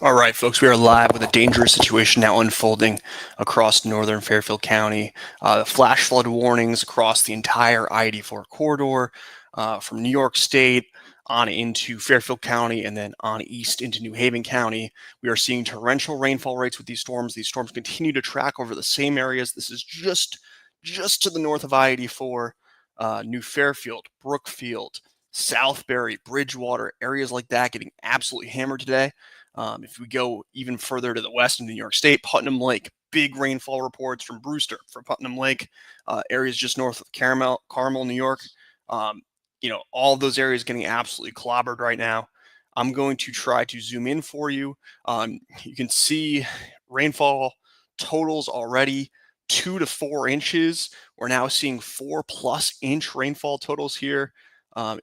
All right, folks, we are live with a dangerous situation now unfolding across northern Fairfield County. Flash flood warnings across the entire I-84 corridor from New York State on into Fairfield County and then on east into New Haven County. We are seeing torrential rainfall rates with these storms. These storms continue to track over the same areas. This is just to the north of I-84, New Fairfield, Brookfield, Southbury, Bridgewater, areas like that getting absolutely hammered today. If we go even further to the west in New York State, Putnam Lake, big rainfall reports from Brewster for Putnam Lake, areas just north of Carmel, New York. Um, all those areas getting absolutely clobbered right now. I'm going to try to zoom in for you. You can see rainfall totals already 2 to 4 inches. We're now seeing 4+ inch rainfall totals here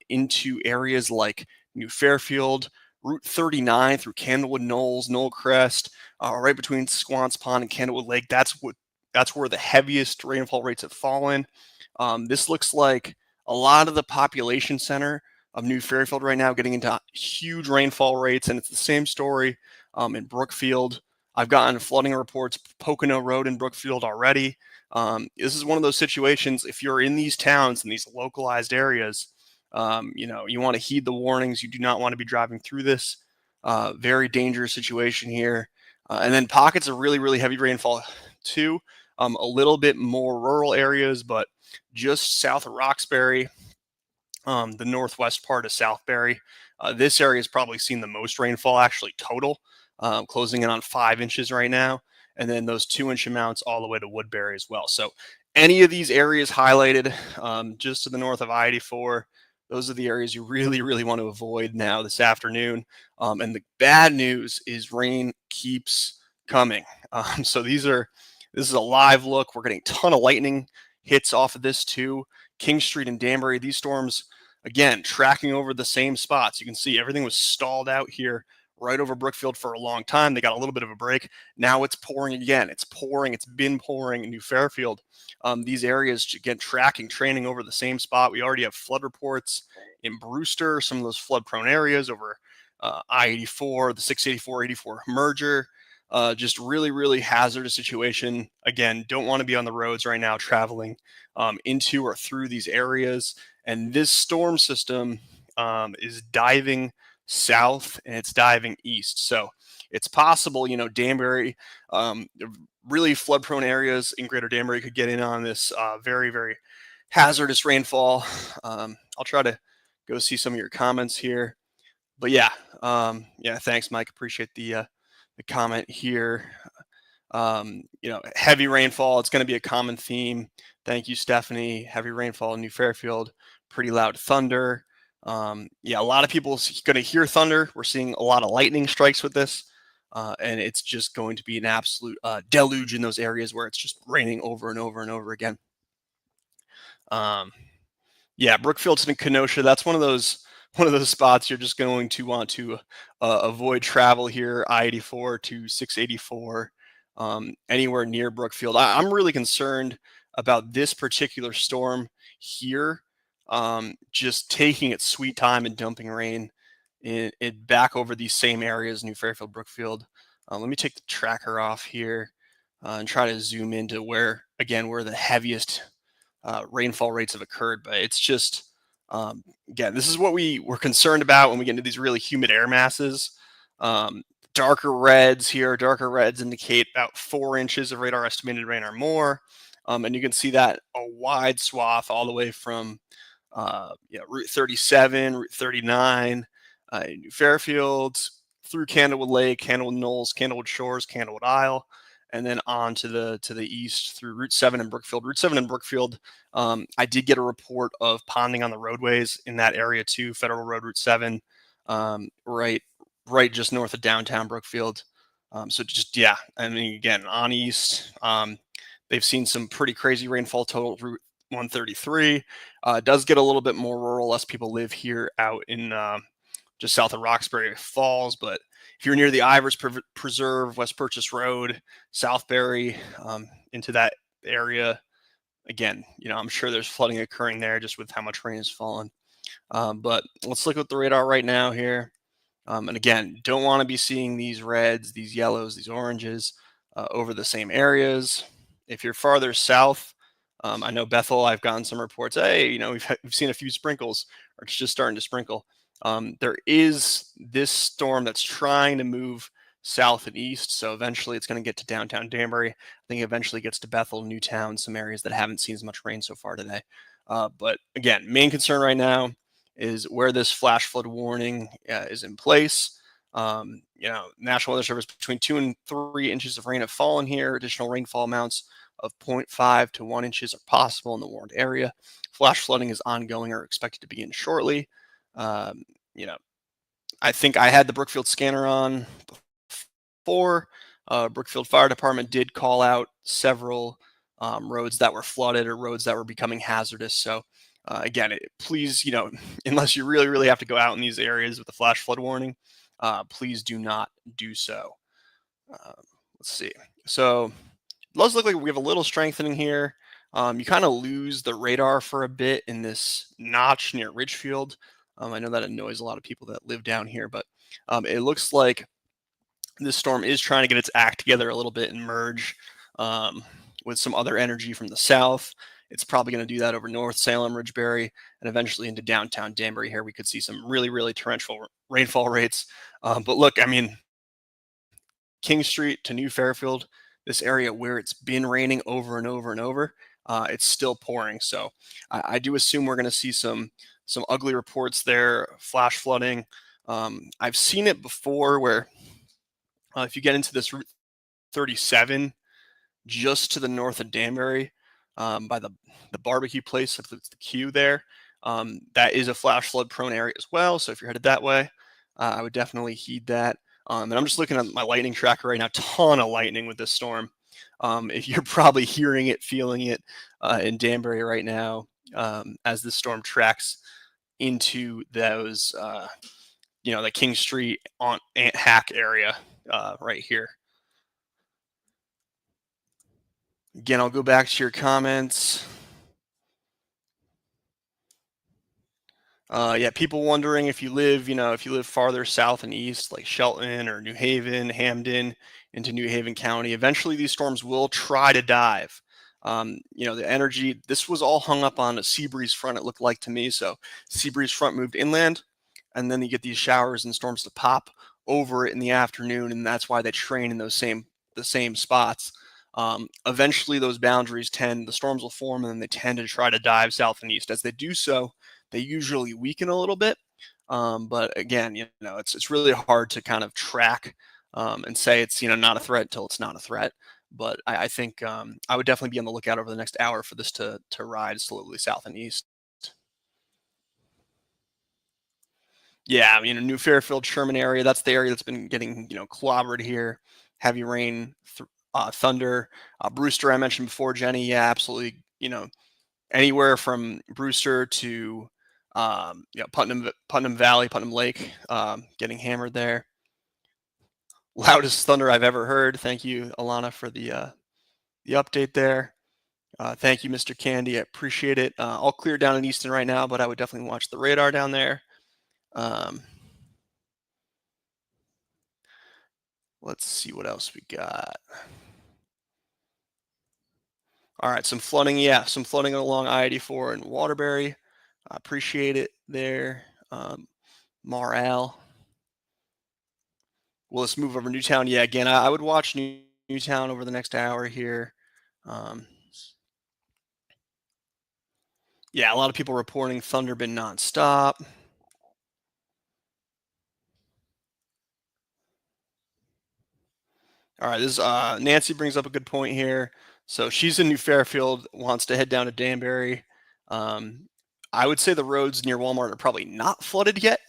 into areas like New Fairfield, Route 39 through Candlewood Knolls, Knollcrest, right between Squance Pond and Candlewood Lake. That's where the heaviest rainfall rates have fallen. This looks like a lot of the population center of New Fairfield right now getting into huge rainfall rates, and it's the same story in Brookfield. I've gotten flooding reports Pocono Road in Brookfield already. This is one of those situations. If you're in these towns in these localized areas, you want to heed the warnings. You do not want to be driving through this very dangerous situation here. And then pockets of really, really heavy rainfall too. A little bit more rural areas, but just south of Roxbury, the northwest part of Southbury. This area has probably seen the most rainfall actually total, closing in on 5 inches right now. And then those 2 inch amounts all the way to Woodbury as well. So any of these areas highlighted just to the north of I-84, those are the areas you really, really want to avoid now this afternoon. And the bad news is rain keeps coming. This is a live look. We're getting a ton of lightning hits off of this too. King Street and Danbury, these storms, again, tracking over the same spots. You can see everything was stalled out here right over Brookfield for a long time. They got a little bit of a break. Now it's pouring again. It's pouring. It's been pouring in New Fairfield. These areas, again, training over the same spot. We already have flood reports in Brewster, some of those flood prone areas over I-84, the 684-84 merger. Just really, really hazardous situation. Again, don't want to be on the roads right now traveling into or through these areas. And this storm system is diving south and it's diving east. So it's possible, Danbury, really flood prone areas in greater Danbury could get in on this very, very hazardous rainfall. I'll try to go see some of your comments here. But yeah, thanks, Mike. Appreciate the comment here. Heavy rainfall, it's going to be a common theme. Thank you, Stephanie. Heavy rainfall in New Fairfield, pretty loud thunder. A lot of people going to hear thunder. We're seeing a lot of lightning strikes with this, and it's just going to be an absolute deluge in those areas where it's just raining over and over and over again. Brookfield and Kenosha, that's one of those spots you're just going to want to avoid travel here. I-84 to 684, anywhere near Brookfield. I'm really concerned about this particular storm here, just taking its sweet time and dumping rain it back over these same areas, New Fairfield, Brookfield. Let me take the tracker off here and try to zoom into where the heaviest rainfall rates have occurred. But it's just, again, this is what we're concerned about when we get into these really humid air masses. Darker reds indicate about 4 inches of radar estimated rain or more. And you can see that a wide swath all the way from Route 37, Route 39, New Fairfield, through Candlewood Lake, Candlewood Knolls, Candlewood Shores, Candlewood Isle, and then on to the east through Route 7 in Brookfield. Route 7 in Brookfield, I did get a report of ponding on the roadways in that area too. Federal Road, Route 7, right just north of downtown Brookfield. Again, on east, they've seen some pretty crazy rainfall total. Route 133 does get a little bit more rural. Less people live here out in just south of Roxbury Falls, but if you're near the Ivers Preserve, West Purchase Road, Southbury, into that area, again, I'm sure there's flooding occurring there just with how much rain has fallen. But let's look at the radar right now here. And again, don't want to be seeing these reds, these yellows, these oranges over the same areas. If you're farther south, I know Bethel, I've gotten some reports, hey, we've seen a few sprinkles, or it's just starting to sprinkle. There is this storm that's trying to move south and east. So eventually it's going to get to downtown Danbury. I think it eventually gets to Bethel, Newtown, some areas that haven't seen as much rain so far today. But again, main concern right now is where this flash flood warning is in place. National Weather Service, between 2 and 3 inches of rain have fallen here. Additional rainfall amounts of 0.5 to 1 inches are possible in the warned area. Flash flooding is ongoing or expected to begin shortly. Um, you know, I think I had the Brookfield scanner on before. Brookfield Fire Department did call out several roads that were flooded or roads that were becoming hazardous. So again, please, unless you really, really have to go out in these areas with a flash flood warning, please do not do so. Um, let's see. So it does look like we have a little strengthening here. You kind of lose the radar for a bit in this notch near Ridgefield. I know that annoys a lot of people that live down here, but it looks like this storm is trying to get its act together a little bit and merge um, with some other energy from the south. It's probably going to do that over North Salem, Ridgebury, and eventually into downtown Danbury. Here we could see some really, really torrential rainfall rates. But look, I mean, King Street to New Fairfield, this area where it's been raining over and over and over, it's still pouring. So I do assume we're going to see some ugly reports there, flash flooding. I've seen it before where if you get into this Route 37, just to the north of Danbury, by the barbecue place, if it's the queue there, that is a flash flood prone area as well. So if you're headed that way, I would definitely heed that. And I'm just looking at my lightning tracker right now. Ton of lightning with this storm. If you're probably hearing it, feeling it in Danbury right now, as this storm tracks into those, the King Street on Ant Hack area right here. Again, I'll go back to your comments. Yeah, people wondering if you live farther south and east, like Shelton or New Haven, Hamden, into New Haven County. Eventually, these storms will try to dive. The energy. This was all hung up on a sea breeze front. It looked like to me. So, sea breeze front moved inland, and then you get these showers and storms to pop over it in the afternoon, and that's why they train in the same spots. Eventually, those boundaries the storms will form, and then they tend to try to dive south and east. As they do so, they usually weaken a little bit. But again, it's really hard to kind of track and say it's not a threat until it's not a threat. But I think I would definitely be on the lookout over the next hour for this to ride slowly south and east. Yeah, New Fairfield, Sherman area. That's the area that's been getting clobbered here. Heavy rain, thunder. Brewster, I mentioned before, Jenny. Yeah, absolutely. Anywhere from Brewster to Putnam Valley, Putnam Lake, getting hammered there. Loudest thunder I've ever heard. Thank you, Alana, for the update there. Thank you, Mr. Candy. I appreciate it. All clear down in Easton right now, but I would definitely watch the radar down there. Um, let's see what else we got. All right, some flooding. Yeah, some flooding along I-84 in Waterbury. I appreciate it there. Marl. Will this move over Newtown? Yeah, again, I would watch Newtown over the next hour here. Um, yeah, a lot of people reporting thunder been nonstop. All right, this Nancy brings up a good point here. So she's in New Fairfield, wants to head down to Danbury. Um, I would say the roads near Walmart are probably not flooded yet.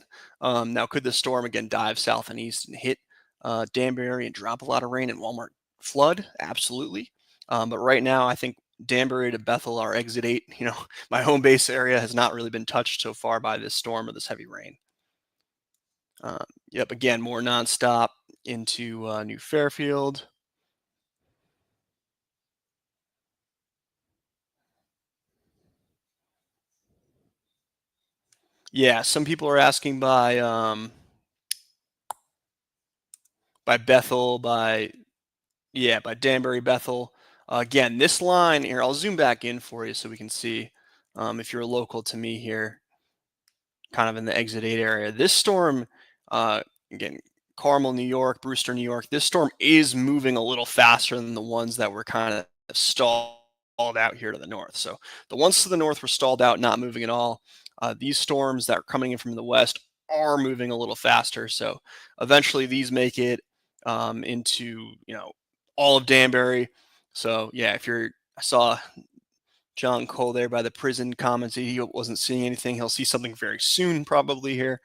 Now, could the storm again dive south and east and hit Danbury and drop a lot of rain and Walmart flood? Absolutely. But right now, I think Danbury to Bethel, our exit 8, my home base area has not really been touched so far by this storm or this heavy rain. Yep, again, more nonstop into New Fairfield. Yeah, some people are asking by by Bethel, by Danbury, Bethel. Again, this line here, I'll zoom back in for you so we can see if you're local to me here, kind of in the exit 8 area. This storm, again, Carmel, New York, Brewster, New York, this storm is moving a little faster than the ones that were kind of stalled out here to the north. So the ones to the north were stalled out, not moving at all. These storms that are coming in from the west are moving a little faster. So eventually these make it into, all of Danbury. So yeah, I saw John Cole there by the prison comments. He wasn't seeing anything. He'll see something very soon, probably here.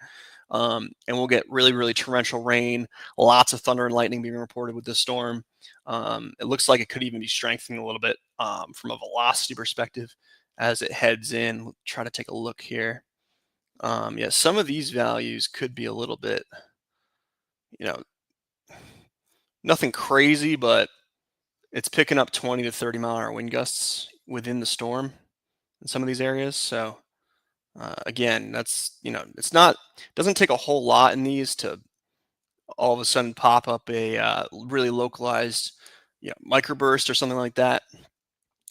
And we'll get really, really torrential rain, lots of thunder and lightning being reported with this storm. It looks like it could even be strengthening a little bit from a velocity perspective as it heads in. We'll try to take a look here. Yeah, some of these values could be a little bit, you know, nothing crazy, but it's picking up 20 to 30-mile-an-hour wind gusts within the storm in some of these areas. So again, that's doesn't take a whole lot in these to all of a sudden pop up a really localized microburst or something like that,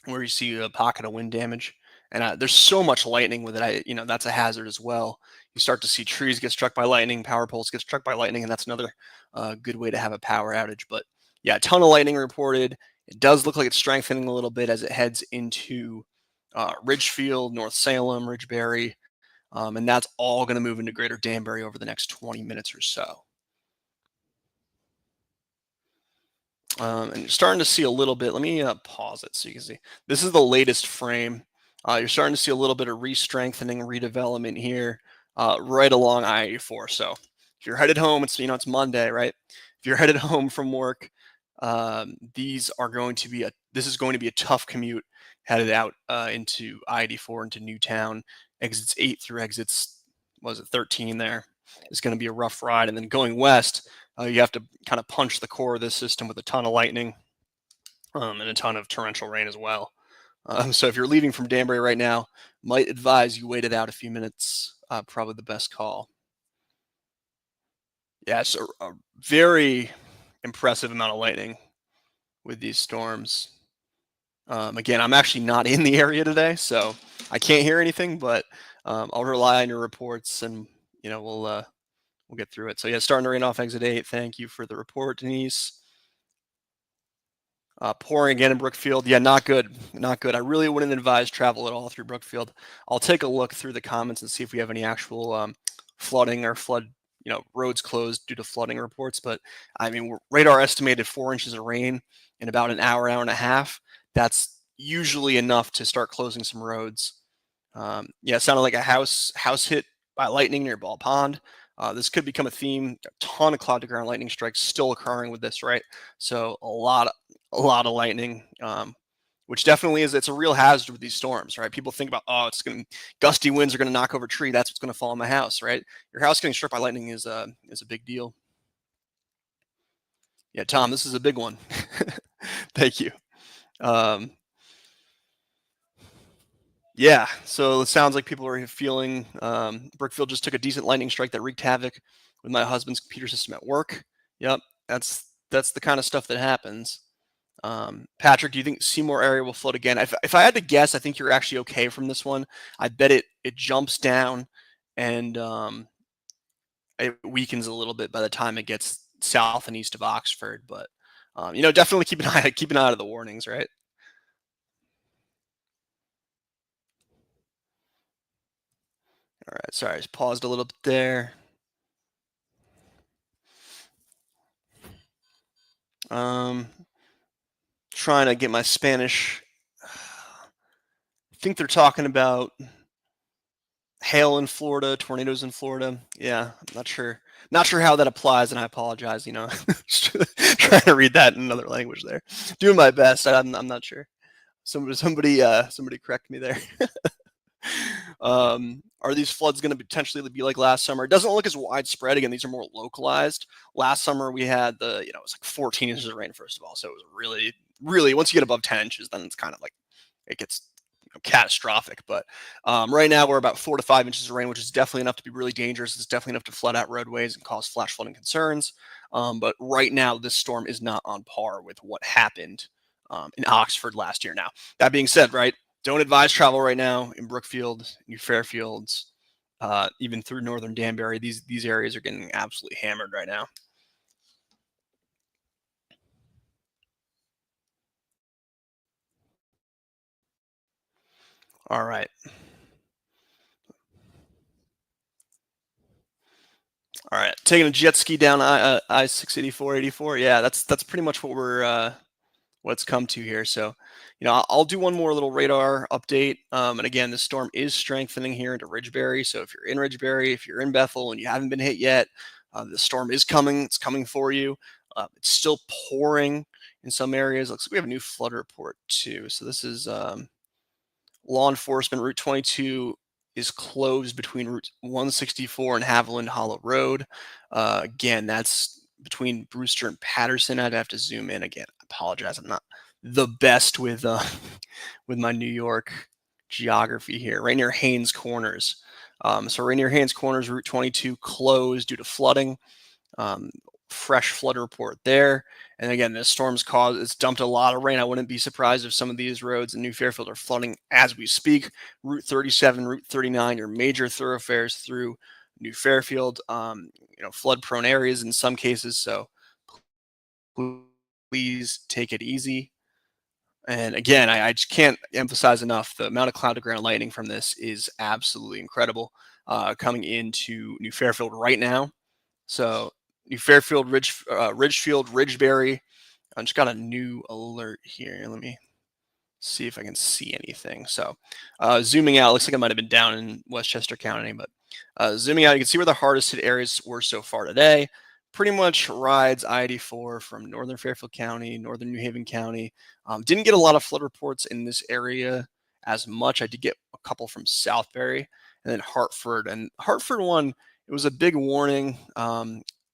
where you see a pocket of wind damage. And there's so much lightning with it. That's a hazard as well. You start to see trees get struck by lightning, power poles get struck by lightning, and that's another good way to have a power outage. But yeah, a ton of lightning reported. It does look like it's strengthening a little bit as it heads into Ridgefield, North Salem, Ridgeberry, and that's all going to move into Greater Danbury over the next 20 minutes or so. And you're starting to see a little bit. Let me pause it so you can see. This is the latest frame. You're starting to see a little bit of re-strengthening, redevelopment here, right along I-84. So if you're headed home, it's Monday, right? If you're headed home from work, this is going to be a tough commute headed out into I-84 into Newtown. Exits 8 through exits 13 there is going to be a rough ride, and then going west. You have to kind of punch the core of this system with a ton of lightning and a ton of torrential rain as well. So if you're leaving from Danbury right now, might advise you wait it out a few minutes. Probably the best call. Yeah, it's a very impressive amount of lightning with these storms. Again, I'm actually not in the area today, so I can't hear anything, but I'll rely on your reports, and we'll get through it. So yeah, starting to rain off exit 8. Thank you for the report, Denise. Pouring again in Brookfield. Yeah, not good. Not good. I really wouldn't advise travel at all through Brookfield. I'll take a look through the comments and see if we have any actual flooding or roads closed due to flooding reports. But I mean, radar estimated 4 inches of rain in about an hour and a half. That's usually enough to start closing some roads. Yeah, it sounded like a house hit by lightning near Ball Pond. This could become a theme. A ton of cloud to ground lightning strikes still occurring with this, right? So a lot of lightning, which definitely it's a real hazard with these storms, right? People think about, gusty winds are going to knock over a tree. That's what's going to fall on my house, right? Your house getting struck by lightning is a big deal. Yeah, Tom, this is a big one. Thank you. Yeah, so it sounds like people are feeling Brookfield just took a decent lightning strike that wreaked havoc with my husband's computer system at work. Yep, that's the kind of stuff that happens. Patrick, do you think Seymour area will flood again? If I had to guess, I think you're actually okay from this one. I bet it jumps down and it weakens a little bit by the time it gets south and east of Oxford. But definitely keep an eye out of the warnings, right? All right, sorry, I just paused a little bit there. Trying to get my Spanish. I think they're talking about hail in Florida, tornadoes in Florida. Yeah, I'm not sure how that applies, and I apologize. Trying to read that in another language there. Doing my best. I'm not sure. Somebody correct me there. Are these floods going to potentially be like last summer? It doesn't look as widespread. Again, these are more localized. Last summer we had it was like 14 inches of rain, first of all. So it was really, really, once you get above 10 inches, then it's kind of like it gets catastrophic. But right now we're about 4 to 5 inches of rain, which is definitely enough to be really dangerous. It's definitely enough to flood out roadways and cause flash flooding concerns. But right now, this storm is not on par with what happened in Oxford last year. Now, that being said, right, don't advise travel right now in Brookfield, New Fairfields, even through northern Danbury. These areas are getting absolutely hammered right now. All right. All right, taking a jet ski down I 684 84. Yeah, that's pretty much what it's come to here. So, I'll do one more little radar update. And again, the storm is strengthening here into Ridgebury. So if you're in Ridgebury, if you're in Bethel, and you haven't been hit yet, the storm is coming. It's coming for you. It's still pouring in some areas. Looks like we have a new flood report too. So this is law enforcement. Route 22 is closed between Route 164 and Haviland Hollow Road. Again, that's between Brewster and Patterson. I'd have to zoom in again. I apologize. I'm not the best with with my New York geography here. Right near Haynes Corners. So right near Haynes Corners, Route 22 closed due to flooding. Um, Fresh flood report there. And again, this storm's caused, it's dumped a lot of rain. I wouldn't be surprised if some of these roads in New Fairfield are flooding as we speak. Route 37, Route 39, your major thoroughfares through New Fairfield, flood prone areas in some cases. So please take it easy. And again, I just can't emphasize enough the amount of cloud to ground lightning from this is absolutely incredible. Coming into New Fairfield right now. So New Fairfield, Ridgefield, Ridgebury. I just got a new alert here. Let me see if I can see anything. So zooming out, looks like I might have been down in Westchester County, but zooming out, you can see where the hardest hit areas were so far today. Pretty much rides I-84 from northern Fairfield County, northern New Haven County. Didn't get a lot of flood reports in this area as much. I did get a couple from Southbury and then Hartford. And Hartford one, it was a big warning.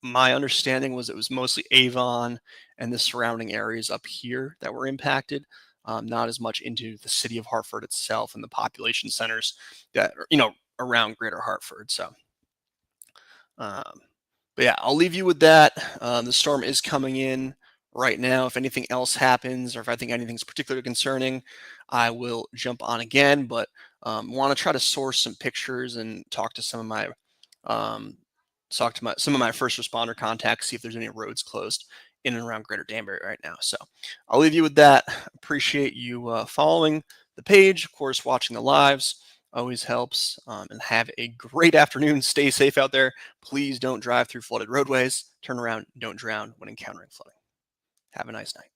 My understanding was it was mostly Avon and the surrounding areas up here that were impacted, not as much into the city of Hartford itself and the population centers that are, around Greater Hartford. So, um, but yeah, I'll leave you with that. The storm is coming in right now. If anything else happens, or if I think anything's particularly concerning, I will jump on again. But want to try to source some pictures and talk to um, some of my first responder contacts, see if there's any roads closed in and around Greater Danbury right now. So I'll leave you with that. Appreciate you following the page, of course, watching the lives always helps. And have a great afternoon. Stay safe out there. Please don't drive through flooded roadways. Turn around. Don't drown when encountering flooding. Have a nice night.